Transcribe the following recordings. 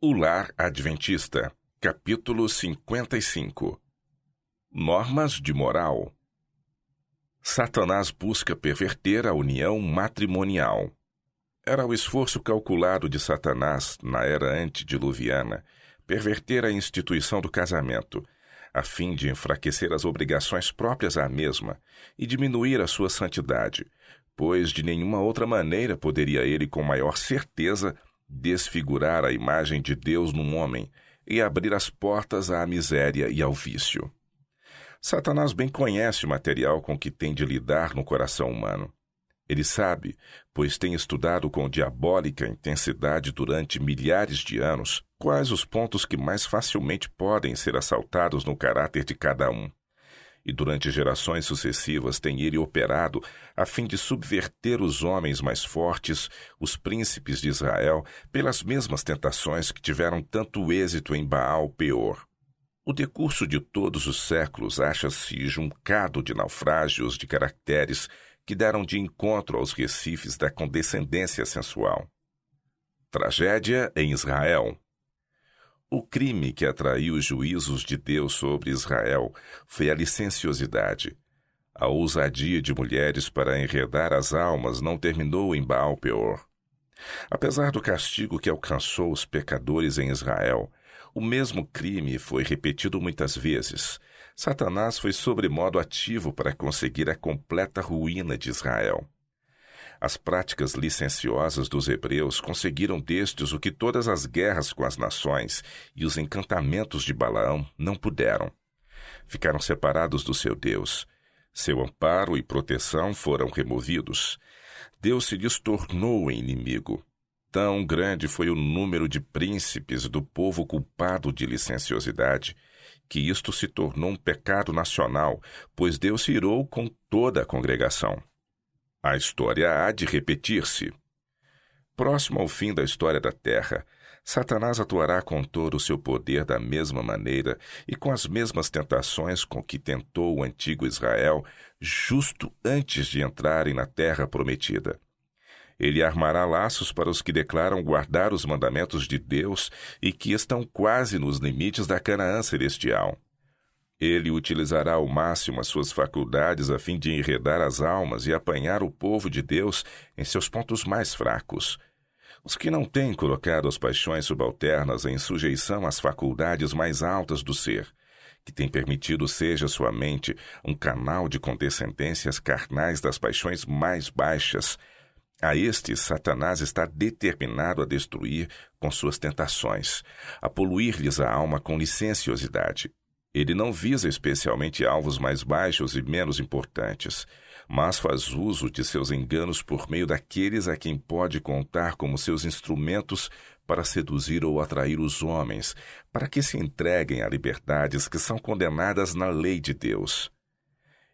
O Lar Adventista, capítulo 55. Normas de moral. Satanás busca perverter a união matrimonial. Era o esforço calculado de Satanás, na era antediluviana, perverter a instituição do casamento, a fim de enfraquecer as obrigações próprias à mesma e diminuir a sua santidade, pois de nenhuma outra maneira poderia ele com maior certeza desfigurar a imagem de Deus num homem e abrir as portas à miséria e ao vício. Satanás bem conhece o material com que tem de lidar no coração humano. Ele sabe, pois tem estudado com diabólica intensidade durante milhares de anos, quais os pontos que mais facilmente podem ser assaltados no caráter de cada um. E durante gerações sucessivas tem ele operado a fim de subverter os homens mais fortes, os príncipes de Israel, pelas mesmas tentações que tiveram tanto êxito em Baal-Peor. O decurso de todos os séculos acha-se juncado de naufrágios de caracteres que deram de encontro aos recifes da condescendência sensual. Tragédia em Israel. O crime que atraiu os juízos de Deus sobre Israel foi a licenciosidade. A ousadia de mulheres para enredar as almas não terminou em Baal-Peor. Apesar do castigo que alcançou os pecadores em Israel, o mesmo crime foi repetido muitas vezes. Satanás foi sobremodo ativo para conseguir a completa ruína de Israel. As práticas licenciosas dos hebreus conseguiram destes o que todas as guerras com as nações e os encantamentos de Balaão não puderam. Ficaram separados do seu Deus. Seu amparo e proteção foram removidos. Deus se lhes tornou inimigo. Tão grande foi o número de príncipes do povo culpado de licenciosidade, que isto se tornou um pecado nacional, pois Deus se irou com toda a congregação. A história há de repetir-se. Próximo ao fim da história da Terra, Satanás atuará com todo o seu poder da mesma maneira e com as mesmas tentações com que tentou o antigo Israel, justo antes de entrarem na Terra Prometida. Ele armará laços para os que declaram guardar os mandamentos de Deus e que estão quase nos limites da Canaã celestial. Ele utilizará ao máximo as suas faculdades a fim de enredar as almas e apanhar o povo de Deus em seus pontos mais fracos. Os que não têm colocado as paixões subalternas em sujeição às faculdades mais altas do ser, que têm permitido seja sua mente um canal de condescendências carnais das paixões mais baixas, a estes Satanás está determinado a destruir com suas tentações, a poluir-lhes a alma com licenciosidade. Ele não visa especialmente alvos mais baixos e menos importantes, mas faz uso de seus enganos por meio daqueles a quem pode contar como seus instrumentos para seduzir ou atrair os homens, para que se entreguem a liberdades que são condenadas na lei de Deus.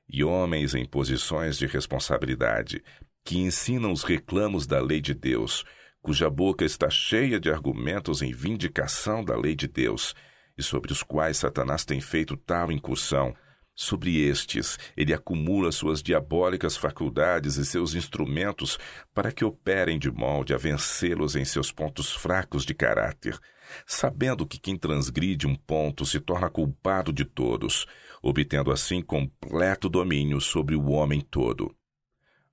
E homens em posições de responsabilidade, que ensinam os reclamos da lei de Deus, cuja boca está cheia de argumentos em vindicação da lei de Deus, e sobre os quais Satanás tem feito tal incursão, sobre estes ele acumula suas diabólicas faculdades e seus instrumentos para que operem de molde a vencê-los em seus pontos fracos de caráter, sabendo que quem transgride um ponto se torna culpado de todos, obtendo assim completo domínio sobre o homem todo.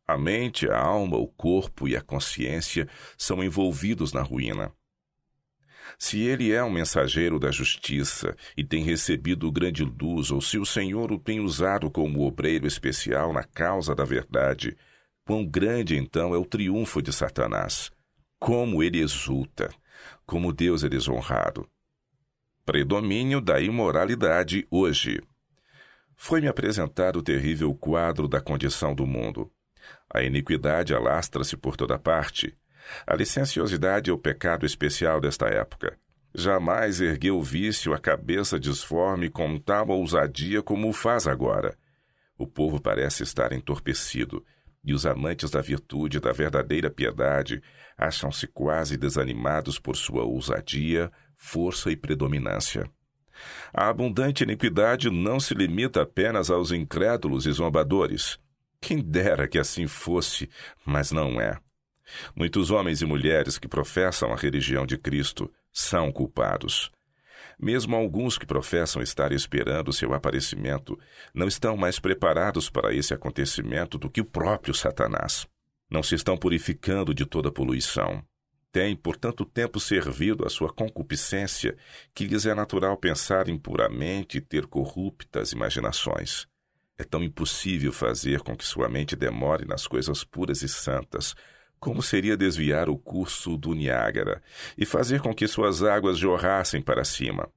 A mente, a alma, o corpo e a consciência são envolvidos na ruína. Se ele é um mensageiro da justiça e tem recebido grande luz, ou se o Senhor o tem usado como obreiro especial na causa da verdade, quão grande então é o triunfo de Satanás! Como ele exulta! Como Deus é desonrado! Predomínio da imoralidade hoje. Foi-me apresentado o terrível quadro da condição do mundo. A iniquidade alastra-se por toda parte. A licenciosidade é o pecado especial desta época. Jamais ergueu o vício a cabeça disforme com tal ousadia como o faz agora. O povo parece estar entorpecido, e os amantes da virtude e da verdadeira piedade acham-se quase desanimados por sua ousadia, força e predominância. A abundante iniquidade não se limita apenas aos incrédulos e zombadores. Quem dera que assim fosse, mas não é. Muitos homens e mulheres que professam a religião de Cristo são culpados. Mesmo alguns que professam estar esperando seu aparecimento não estão mais preparados para esse acontecimento do que o próprio Satanás. Não se estão purificando de toda poluição. Têm, por tanto tempo, servido à sua concupiscência que lhes é natural pensar impuramente e ter corruptas imaginações. É tão impossível fazer com que sua mente demore nas coisas puras e santas, como seria desviar o curso do Niágara e fazer com que suas águas jorrassem para cima.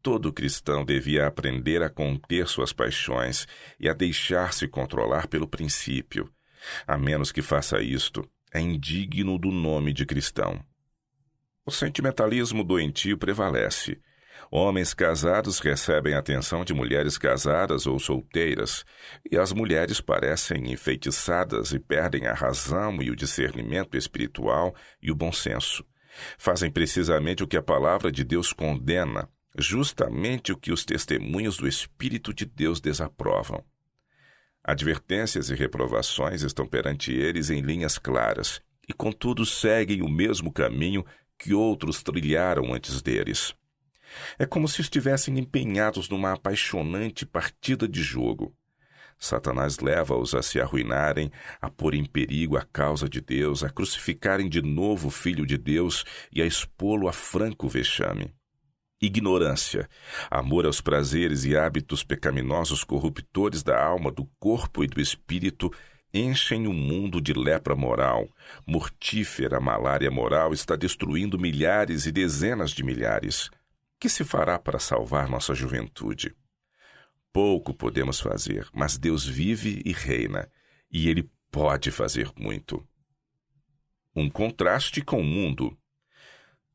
Todo cristão devia aprender a conter suas paixões e a deixar-se controlar pelo princípio. A menos que faça isto, é indigno do nome de cristão. O sentimentalismo doentio prevalece. Homens casados recebem a atenção de mulheres casadas ou solteiras, e as mulheres parecem enfeitiçadas e perdem a razão e o discernimento espiritual e o bom senso. Fazem precisamente o que a palavra de Deus condena, justamente o que os testemunhos do Espírito de Deus desaprovam. Advertências e reprovações estão perante eles em linhas claras, e contudo seguem o mesmo caminho que outros trilharam antes deles. É como se estivessem empenhados numa apaixonante partida de jogo. Satanás leva-os a se arruinarem, a pôr em perigo a causa de Deus, a crucificarem de novo o Filho de Deus e a expô-lo a franco vexame. Ignorância, amor aos prazeres e hábitos pecaminosos corruptores da alma, do corpo e do espírito enchem o mundo de lepra moral. Mortífera malária moral está destruindo milhares e dezenas de milhares. Que se fará para salvar nossa juventude? Pouco podemos fazer, mas Deus vive e reina, e Ele pode fazer muito. Um contraste com o mundo.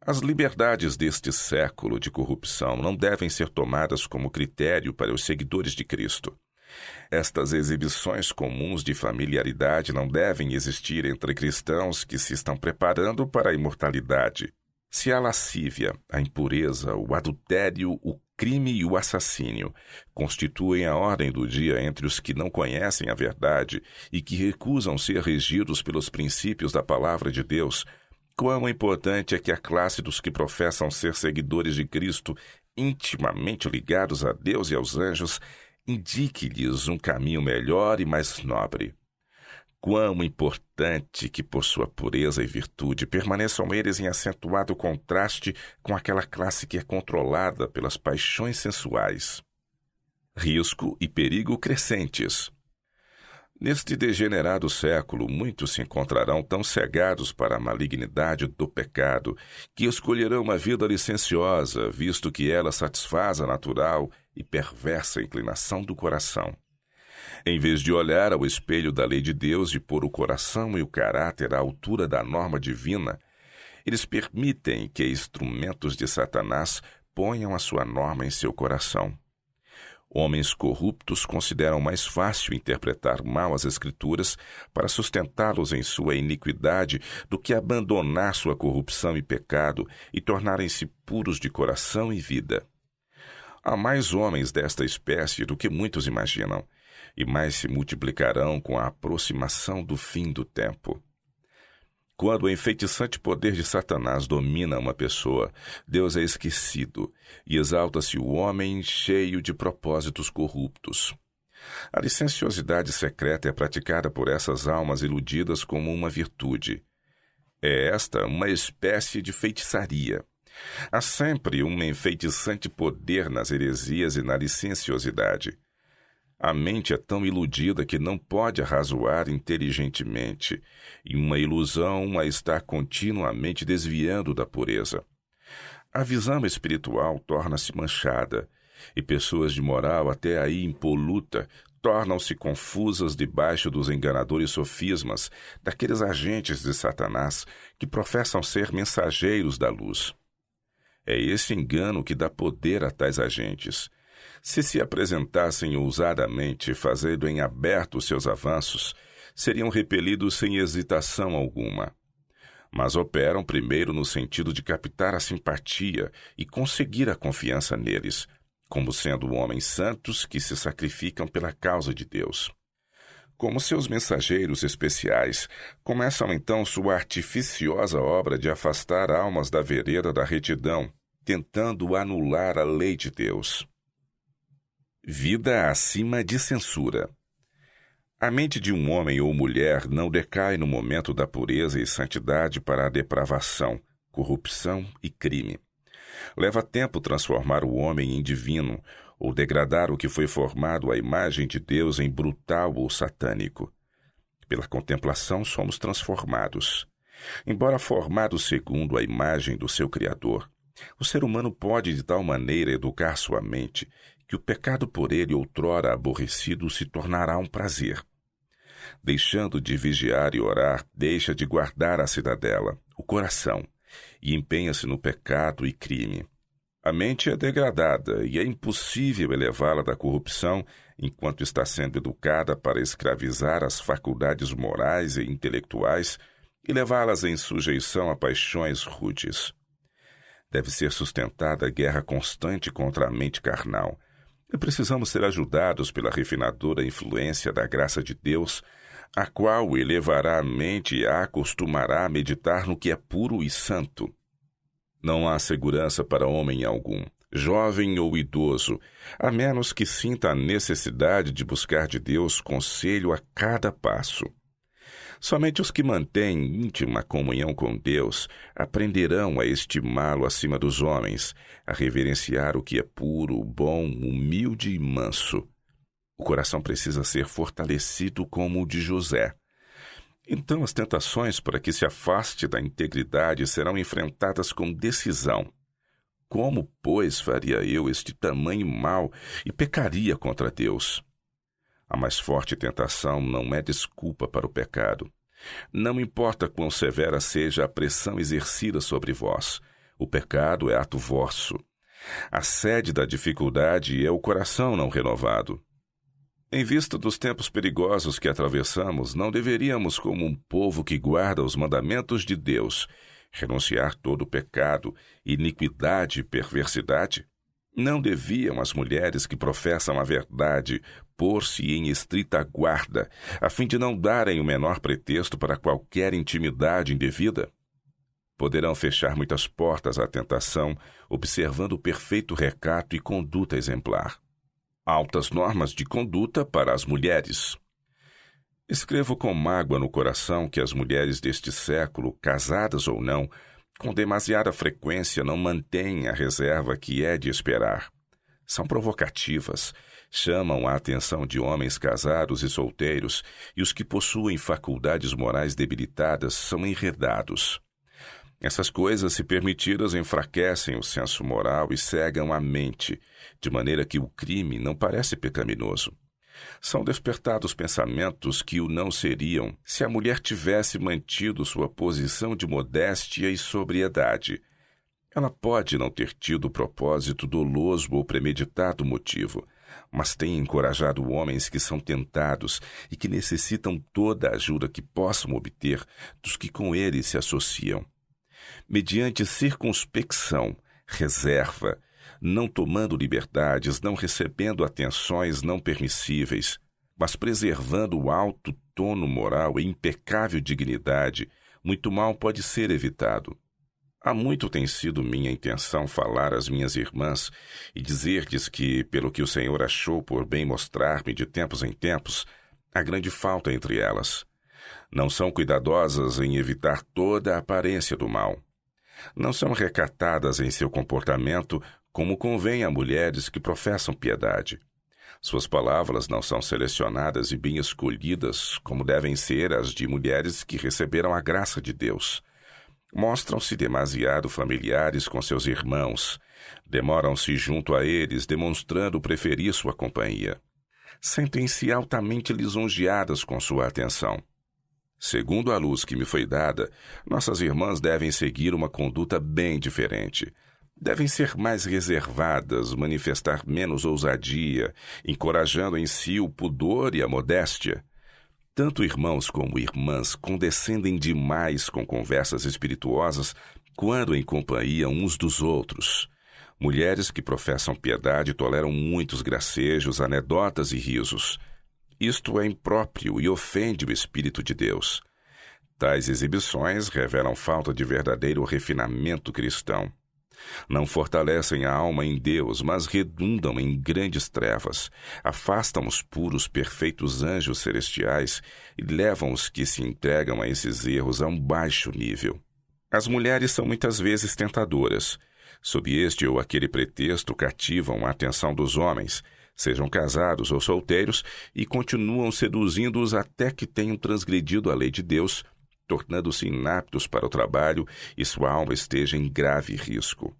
As liberdades deste século de corrupção não devem ser tomadas como critério para os seguidores de Cristo. Estas exibições comuns de familiaridade não devem existir entre cristãos que se estão preparando para a imortalidade. Se a lascívia, a impureza, o adultério, o crime e o assassínio constituem a ordem do dia entre os que não conhecem a verdade e que recusam ser regidos pelos princípios da palavra de Deus, quão importante é que a classe dos que professam ser seguidores de Cristo, intimamente ligados a Deus e aos anjos, indique-lhes um caminho melhor e mais nobre. Quão importante que, por sua pureza e virtude, permaneçam eles em acentuado contraste com aquela classe que é controlada pelas paixões sensuais. Risco e perigo crescentes. Neste degenerado século, muitos se encontrarão tão cegados para a malignidade do pecado que escolherão uma vida licenciosa, visto que ela satisfaz a natural e perversa inclinação do coração. Em vez de olhar ao espelho da lei de Deus e pôr o coração e o caráter à altura da norma divina, eles permitem que instrumentos de Satanás ponham a sua norma em seu coração. Homens corruptos consideram mais fácil interpretar mal as Escrituras para sustentá-los em sua iniquidade do que abandonar sua corrupção e pecado e tornarem-se puros de coração e vida. Há mais homens desta espécie do que muitos imaginam, e mais se multiplicarão com a aproximação do fim do tempo. Quando o enfeitiçante poder de Satanás domina uma pessoa, Deus é esquecido e exalta-se o homem cheio de propósitos corruptos. A licenciosidade secreta é praticada por essas almas iludidas como uma virtude. É esta uma espécie de feitiçaria. Há sempre um enfeitiçante poder nas heresias e na licenciosidade. A mente é tão iludida que não pode arrazoar inteligentemente, e uma ilusão a está continuamente desviando da pureza. A visão espiritual torna-se manchada, e pessoas de moral até aí impoluta tornam-se confusas debaixo dos enganadores sofismas daqueles agentes de Satanás que professam ser mensageiros da luz. É esse engano que dá poder a tais agentes. Se apresentassem ousadamente, fazendo em aberto seus avanços, seriam repelidos sem hesitação alguma. Mas operam primeiro no sentido de captar a simpatia e conseguir a confiança neles, como sendo homens santos que se sacrificam pela causa de Deus. como seus mensageiros especiais, começam então sua artificiosa obra de afastar almas da vereda da retidão, tentando anular a lei de Deus. Vida acima de censura. A mente de um homem ou mulher não decai no momento da pureza e santidade para a depravação, corrupção e crime. Leva tempo transformar o homem em divino, ou degradar o que foi formado à imagem de Deus em brutal ou satânico. Pela contemplação somos transformados. Embora formado segundo a imagem do seu Criador, o ser humano pode de tal maneira educar sua mente que o pecado por ele outrora aborrecido se tornará um prazer. Deixando de vigiar e orar, deixa de guardar a cidadela, o coração, e empenha-se no pecado e crime. A mente é degradada e é impossível elevá-la da corrupção enquanto está sendo educada para escravizar as faculdades morais e intelectuais e levá-las em sujeição a paixões rudes. Deve ser sustentada a guerra constante contra a mente carnal, e precisamos ser ajudados pela refinadora influência da graça de Deus, a qual elevará a mente e a acostumará a meditar no que é puro e santo. Não há segurança para homem algum, jovem ou idoso, a menos que sinta a necessidade de buscar de Deus conselho a cada passo. Somente os que mantêm íntima comunhão com Deus aprenderão a estimá-lo acima dos homens, a reverenciar o que é puro, bom, humilde e manso. O coração precisa ser fortalecido como o de José. Então as tentações para que se afaste da integridade serão enfrentadas com decisão. Como, pois, faria eu este tamanho mal e pecaria contra Deus? A mais forte tentação não é desculpa para o pecado. Não importa quão severa seja a pressão exercida sobre vós, o pecado é ato vosso. A sede da dificuldade é o coração não renovado. Em vista dos tempos perigosos que atravessamos, não deveríamos, como um povo que guarda os mandamentos de Deus, renunciar todo o pecado, iniquidade e perversidade? Não deviam as mulheres que professam a verdade pôr-se em estrita guarda, a fim de não darem o menor pretexto para qualquer intimidade indevida? Poderão fechar muitas portas à tentação, observando o perfeito recato e conduta exemplar. Altas normas de conduta para as mulheres. Escrevo com mágoa no coração que as mulheres deste século, casadas ou não, com demasiada frequência não mantêm a reserva que é de esperar. São provocativas, chamam a atenção de homens casados e solteiros, e os que possuem faculdades morais debilitadas são enredados. Essas coisas, se permitidas, enfraquecem o senso moral e cegam a mente, de maneira que o crime não parece pecaminoso. São despertados pensamentos que o não seriam se a mulher tivesse mantido sua posição de modéstia e sobriedade. Ela pode não ter tido propósito doloso ou premeditado motivo, mas tem encorajado homens que são tentados e que necessitam toda a ajuda que possam obter dos que com eles se associam. Mediante circunspecção, reserva, não tomando liberdades, não recebendo atenções não permissíveis, mas preservando o alto tono moral e impecável dignidade, muito mal pode ser evitado. Há muito tem sido minha intenção falar às minhas irmãs e dizer-lhes que, pelo que o Senhor achou por bem mostrar-me de tempos em tempos, há grande falta entre elas. Não são cuidadosas em evitar toda a aparência do mal. Não são recatadas em seu comportamento como convém a mulheres que professam piedade. Suas palavras não são selecionadas e bem escolhidas como devem ser as de mulheres que receberam a graça de Deus. Mostram-se demasiado familiares com seus irmãos, demoram-se junto a eles, demonstrando preferir sua companhia. Sentem-se altamente lisonjeadas com sua atenção. Segundo a luz que me foi dada, nossas irmãs devem seguir uma conduta bem diferente. Devem ser mais reservadas, manifestar menos ousadia, encorajando em si o pudor e a modéstia. Tanto irmãos como irmãs condescendem demais com conversas espirituosas quando em companhia uns dos outros. Mulheres que professam piedade toleram muitos gracejos, anedotas e risos. Isto é impróprio e ofende o Espírito de Deus. Tais exibições revelam falta de verdadeiro refinamento cristão. Não fortalecem a alma em Deus, mas redundam em grandes trevas, afastam os puros, perfeitos anjos celestiais e levam os que se entregam a esses erros a um baixo nível. As mulheres são muitas vezes tentadoras. Sob este ou aquele pretexto, cativam a atenção dos homens, sejam casados ou solteiros, e continuam seduzindo-os até que tenham transgredido a lei de Deus, tornando-se inaptos para o trabalho e sua alma esteja em grave risco.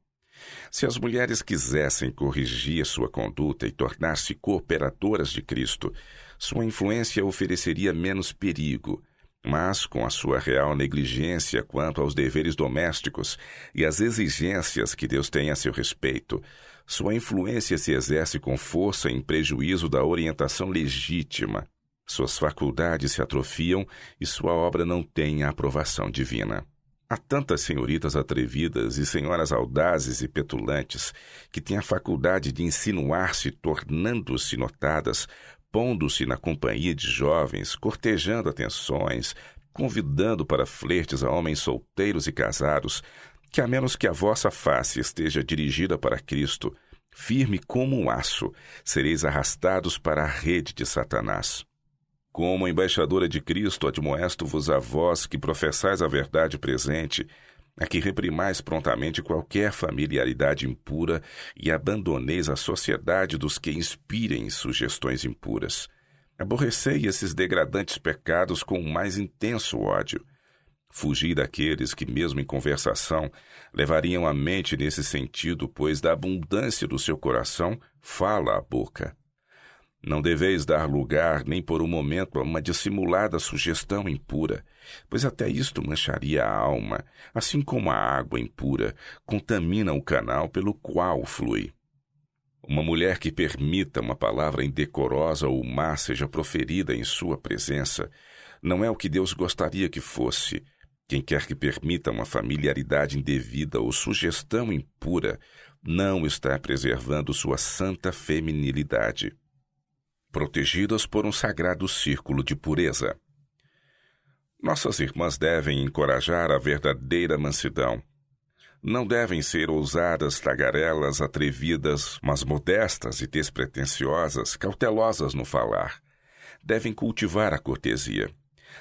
Se as mulheres quisessem corrigir sua conduta e tornar-se cooperadoras de Cristo, sua influência ofereceria menos perigo, mas com a sua real negligência quanto aos deveres domésticos e às exigências que Deus tem a seu respeito, sua influência se exerce com força em prejuízo da orientação legítima. Suas faculdades se atrofiam e sua obra não tem a aprovação divina. Há tantas senhoritas atrevidas e senhoras audazes e petulantes que têm a faculdade de insinuar-se, tornando-se notadas, pondo-se na companhia de jovens, cortejando atenções, convidando para flertes a homens solteiros e casados, que a menos que a vossa face esteja dirigida para Cristo, firme como um aço, sereis arrastados para a rede de Satanás. Como embaixadora de Cristo, admoesto-vos a vós que professais a verdade presente, a que reprimais prontamente qualquer familiaridade impura e abandoneis a sociedade dos que inspirem sugestões impuras. Aborrecei esses degradantes pecados com o mais intenso ódio. Fugi daqueles que, mesmo em conversação, levariam a mente nesse sentido, pois da abundância do seu coração fala a boca. Não deveis dar lugar nem por um momento a uma dissimulada sugestão impura, pois até isto mancharia a alma, assim como a água impura contamina o canal pelo qual flui. Uma mulher que permita uma palavra indecorosa ou má seja proferida em sua presença, não é o que Deus gostaria que fosse. Quem quer que permita uma familiaridade indevida ou sugestão impura, não está preservando sua santa feminilidade. Protegidas por um sagrado círculo de pureza. Nossas irmãs devem encorajar a verdadeira mansidão. Não devem ser ousadas, tagarelas, atrevidas, mas modestas e despretensiosas, cautelosas no falar. Devem cultivar a cortesia.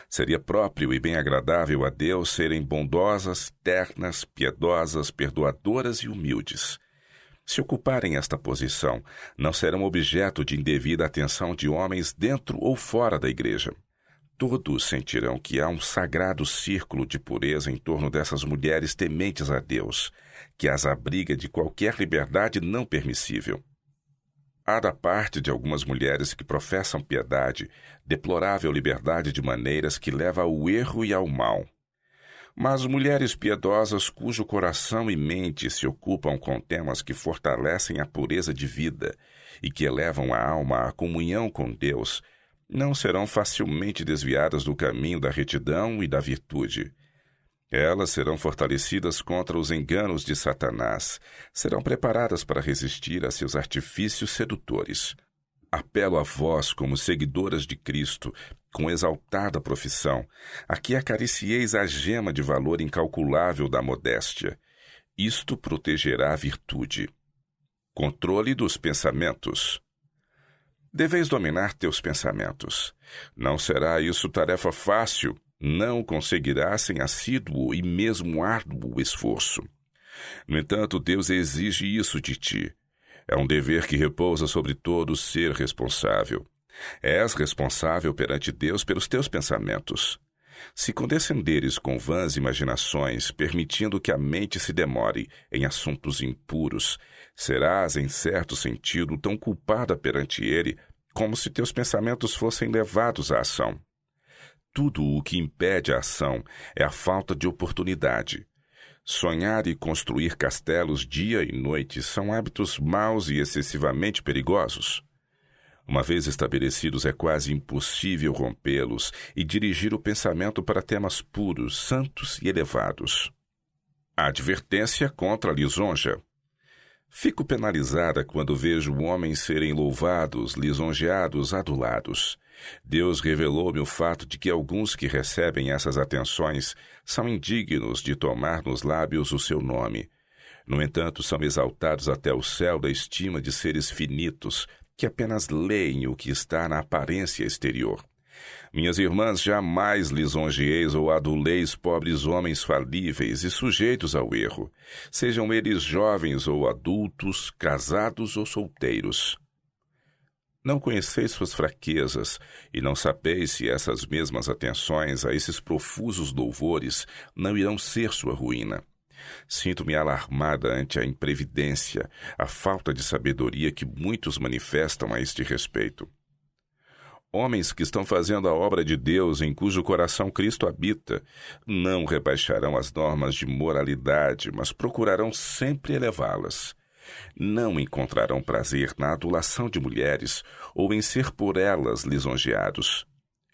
Seria próprio e bem agradável a Deus serem bondosas, ternas, piedosas, perdoadoras e humildes. Se ocuparem esta posição, não serão objeto de indevida atenção de homens dentro ou fora da igreja. Todos sentirão que há um sagrado círculo de pureza em torno dessas mulheres tementes a Deus, que as abriga de qualquer liberdade não permissível. Há da parte de algumas mulheres que professam piedade, deplorável liberdade de maneiras que leva ao erro e ao mal. Mas mulheres piedosas cujo coração e mente se ocupam com temas que fortalecem a pureza de vida e que elevam a alma à comunhão com Deus, não serão facilmente desviadas do caminho da retidão e da virtude. Elas serão fortalecidas contra os enganos de Satanás, serão preparadas para resistir a seus artifícios sedutores. Apelo a vós, como seguidoras de Cristo, com exaltada profissão, a que acaricieis a gema de valor incalculável da modéstia. Isto protegerá a virtude. Controle dos pensamentos. Deveis dominar teus pensamentos. Não será isso tarefa fácil, não conseguirás sem assíduo e mesmo árduo esforço. No entanto, Deus exige isso de ti. É um dever que repousa sobre todo ser responsável. És responsável perante Deus pelos teus pensamentos. Se condescenderes com vãs imaginações, permitindo que a mente se demore em assuntos impuros, serás, em certo sentido, tão culpada perante Ele como se teus pensamentos fossem levados à ação. Tudo o que impede a ação é a falta de oportunidade. Sonhar e construir castelos dia e noite são hábitos maus e excessivamente perigosos. Uma vez estabelecidos, é quase impossível rompê-los e dirigir o pensamento para temas puros, santos e elevados. A advertência contra a lisonja. Fico penalizada quando vejo homens serem louvados, lisonjeados, adulados. Deus revelou-me o fato de que alguns que recebem essas atenções são indignos de tomar nos lábios o seu nome. No entanto, são exaltados até o céu da estima de seres finitos, que apenas leem o que está na aparência exterior. Minhas irmãs, jamais lisonjeeis ou aduleis pobres homens falíveis e sujeitos ao erro, sejam eles jovens ou adultos, casados ou solteiros. Não conheceis suas fraquezas, e não sabeis se essas mesmas atenções a esses profusos louvores não irão ser sua ruína. Sinto-me alarmada ante a imprevidência, a falta de sabedoria que muitos manifestam a este respeito. Homens que estão fazendo a obra de Deus em cujo coração Cristo habita, não rebaixarão as normas de moralidade, mas procurarão sempre elevá-las. Não encontrarão prazer na adulação de mulheres ou em ser por elas lisonjeados.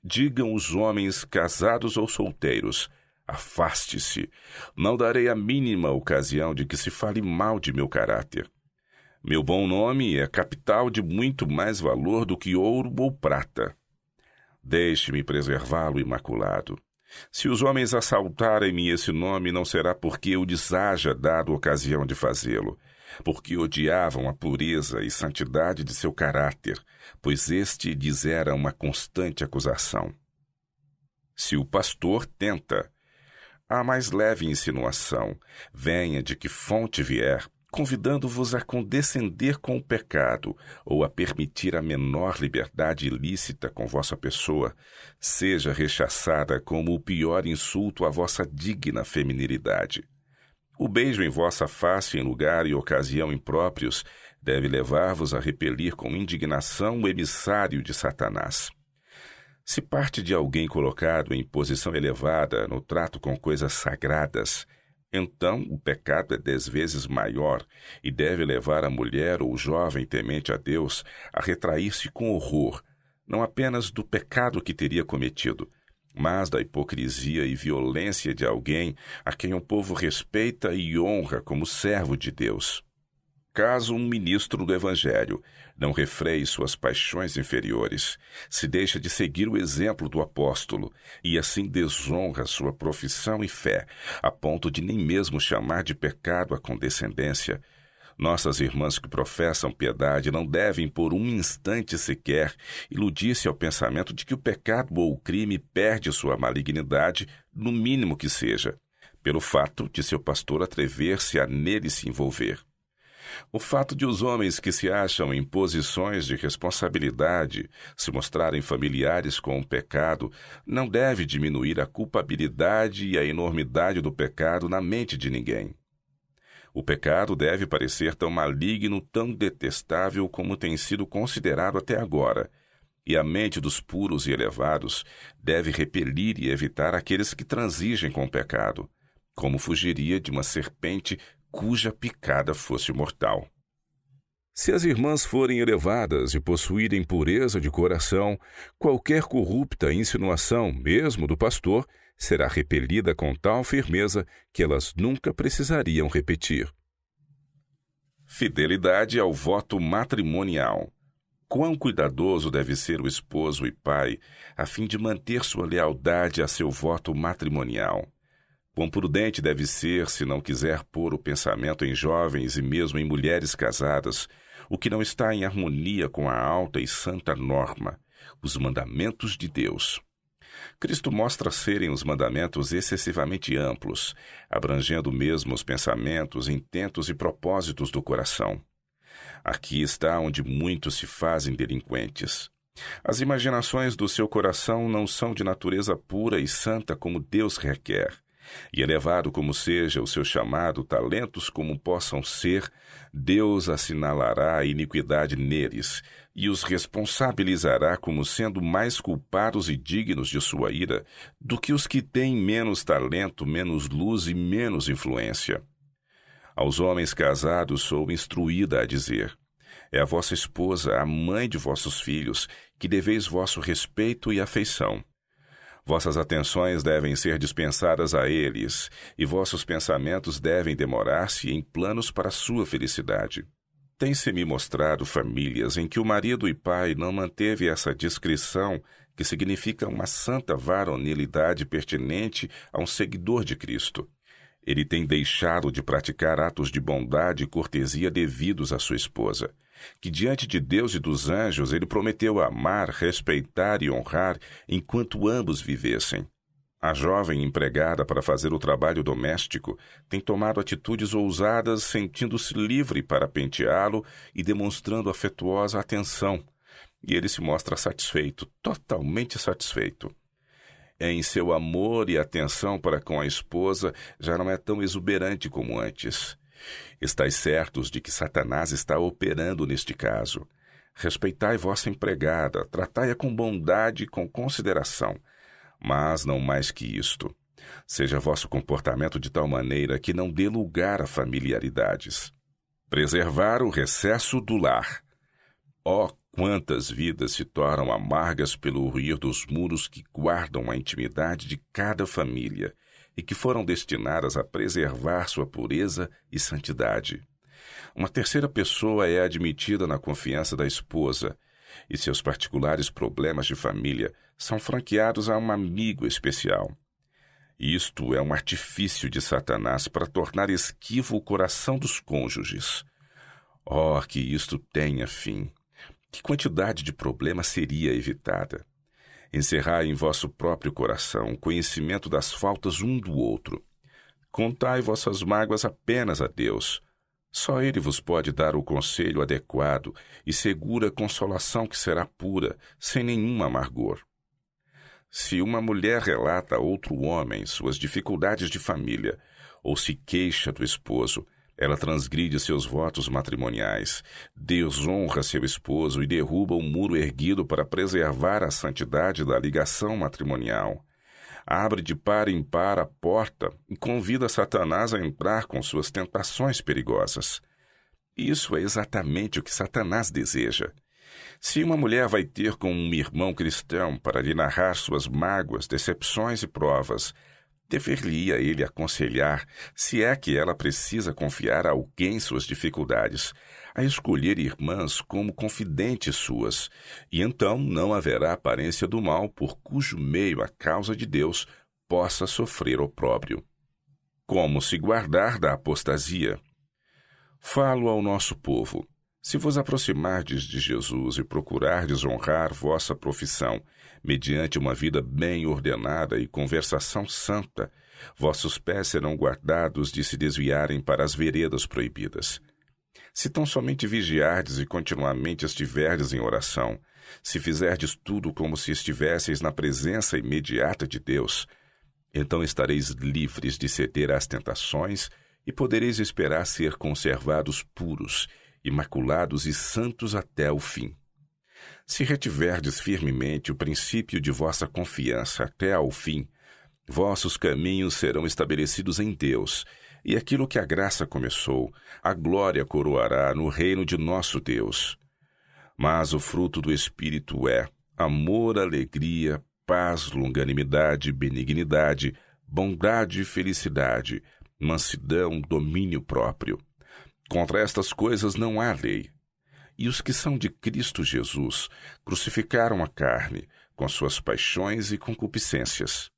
Digam os homens casados ou solteiros: afaste-se, não darei a mínima ocasião de que se fale mal de meu caráter. Meu bom nome é capital de muito mais valor do que ouro ou prata. Deixe-me preservá-lo imaculado. Se os homens assaltarem-me esse nome, não será porque eu lhes haja dado ocasião de fazê-lo, porque odiavam a pureza e santidade de seu caráter, pois este lhes era uma constante acusação. Se o pastor tenta, a mais leve insinuação, venha de que fonte vier, convidando-vos a condescender com o pecado ou a permitir a menor liberdade ilícita com vossa pessoa, seja rechaçada como o pior insulto à vossa digna feminilidade. O beijo em vossa face em lugar e ocasião impróprios deve levar-vos a repelir com indignação o emissário de Satanás. Se parte de alguém colocado em posição elevada no trato com coisas sagradas, então o pecado é 10 vezes maior e deve levar a mulher ou o jovem temente a Deus a retrair-se com horror, não apenas do pecado que teria cometido, mas da hipocrisia e violência de alguém a quem o povo respeita e honra como servo de Deus. Caso um ministro do Evangelho não refreie suas paixões inferiores, se deixa de seguir o exemplo do apóstolo e assim desonra sua profissão e fé, a ponto de nem mesmo chamar de pecado a condescendência, nossas irmãs que professam piedade não devem por um instante sequer iludir-se ao pensamento de que o pecado ou o crime perde sua malignidade, no mínimo que seja, pelo fato de seu pastor atrever-se a nele se envolver. O fato de os homens que se acham em posições de responsabilidade se mostrarem familiares com o pecado não deve diminuir a culpabilidade e a enormidade do pecado na mente de ninguém. O pecado deve parecer tão maligno, tão detestável como tem sido considerado até agora, e a mente dos puros e elevados deve repelir e evitar aqueles que transigem com o pecado, como fugiria de uma serpente cuja picada fosse mortal. Se as irmãs forem elevadas e possuírem pureza de coração, qualquer corrupta insinuação, mesmo do pastor, será repelida com tal firmeza que elas nunca precisariam repetir. Fidelidade ao voto matrimonial. Quão cuidadoso deve ser o esposo e pai a fim de manter sua lealdade a seu voto matrimonial. Quão prudente deve ser se não quiser pôr o pensamento em jovens e mesmo em mulheres casadas, o que não está em harmonia com a alta e santa norma, os mandamentos de Deus. Cristo mostra serem os mandamentos excessivamente amplos, abrangendo mesmo os pensamentos, intentos e propósitos do coração. Aqui está onde muitos se fazem delinquentes. As imaginações do seu coração não são de natureza pura e santa como Deus requer. E elevado como seja o seu chamado, talentos como possam ser, Deus assinalará a iniquidade neles e os responsabilizará como sendo mais culpados e dignos de sua ira do que os que têm menos talento, menos luz e menos influência. Aos homens casados sou instruída a dizer: é a vossa esposa, a mãe de vossos filhos, que deveis vosso respeito e afeição. Vossas atenções devem ser dispensadas a eles, e vossos pensamentos devem demorar-se em planos para a sua felicidade. Tem-se-me mostrado famílias em que o marido e pai não manteve essa discrição, que significa uma santa varonilidade pertinente a um seguidor de Cristo. Ele tem deixado de praticar atos de bondade e cortesia devidos à sua esposa, que diante de Deus e dos anjos ele prometeu amar, respeitar e honrar enquanto ambos vivessem. A jovem empregada para fazer o trabalho doméstico tem tomado atitudes ousadas, sentindo-se livre para penteá-lo e demonstrando afetuosa atenção, e ele se mostra satisfeito, totalmente satisfeito. Em seu amor e atenção para com a esposa já não é tão exuberante como antes. Estais certos de que Satanás está operando neste caso. Respeitai vossa empregada, tratai-a com bondade e com consideração, mas não mais que isto. Seja vosso comportamento de tal maneira que não dê lugar a familiaridades. Preservar o recesso do lar. Ó, quantas vidas se tornam amargas pelo ruir dos muros que guardam a intimidade de cada família e que foram destinadas a preservar sua pureza e santidade. Uma terceira pessoa é admitida na confiança da esposa, e seus particulares problemas de família são franqueados a um amigo especial. Isto é um artifício de Satanás para tornar esquivo o coração dos cônjuges. Oh, que isto tenha fim! Que quantidade de problemas seria evitada? Encerrai em vosso próprio coração o conhecimento das faltas um do outro. Contai vossas mágoas apenas a Deus. Só Ele vos pode dar o conselho adequado e segura consolação que será pura, sem nenhum amargor. Se uma mulher relata a outro homem suas dificuldades de família, ou se queixa do esposo, ela transgride seus votos matrimoniais, desonra seu esposo e derruba o muro erguido para preservar a santidade da ligação matrimonial. Abre de par em par a porta e convida Satanás a entrar com suas tentações perigosas. Isso é exatamente o que Satanás deseja. Se uma mulher vai ter com um irmão cristão para lhe narrar suas mágoas, decepções e provas, dever-lhe-ia ele aconselhar, se é que ela precisa confiar a alguém suas dificuldades, a escolher irmãs como confidentes suas, e então não haverá aparência do mal por cujo meio a causa de Deus possa sofrer opróbrio. Como se guardar da apostasia? Falo ao nosso povo. Se vos aproximardes de Jesus e procurardes honrar vossa profissão, mediante uma vida bem ordenada e conversação santa, vossos pés serão guardados de se desviarem para as veredas proibidas. Se tão somente vigiardes e continuamente estiverdes em oração, se fizerdes tudo como se estivesseis na presença imediata de Deus, então estareis livres de ceder às tentações e podereis esperar ser conservados puros, imaculados e santos até o fim. Se retiverdes firmemente o princípio de vossa confiança até ao fim, vossos caminhos serão estabelecidos em Deus, e aquilo que a graça começou, a glória coroará no reino de nosso Deus. Mas o fruto do Espírito é amor, alegria, paz, longanimidade, benignidade, bondade e felicidade, mansidão, domínio próprio. Contra estas coisas não há lei. E os que são de Cristo Jesus crucificaram a carne, com suas paixões e concupiscências.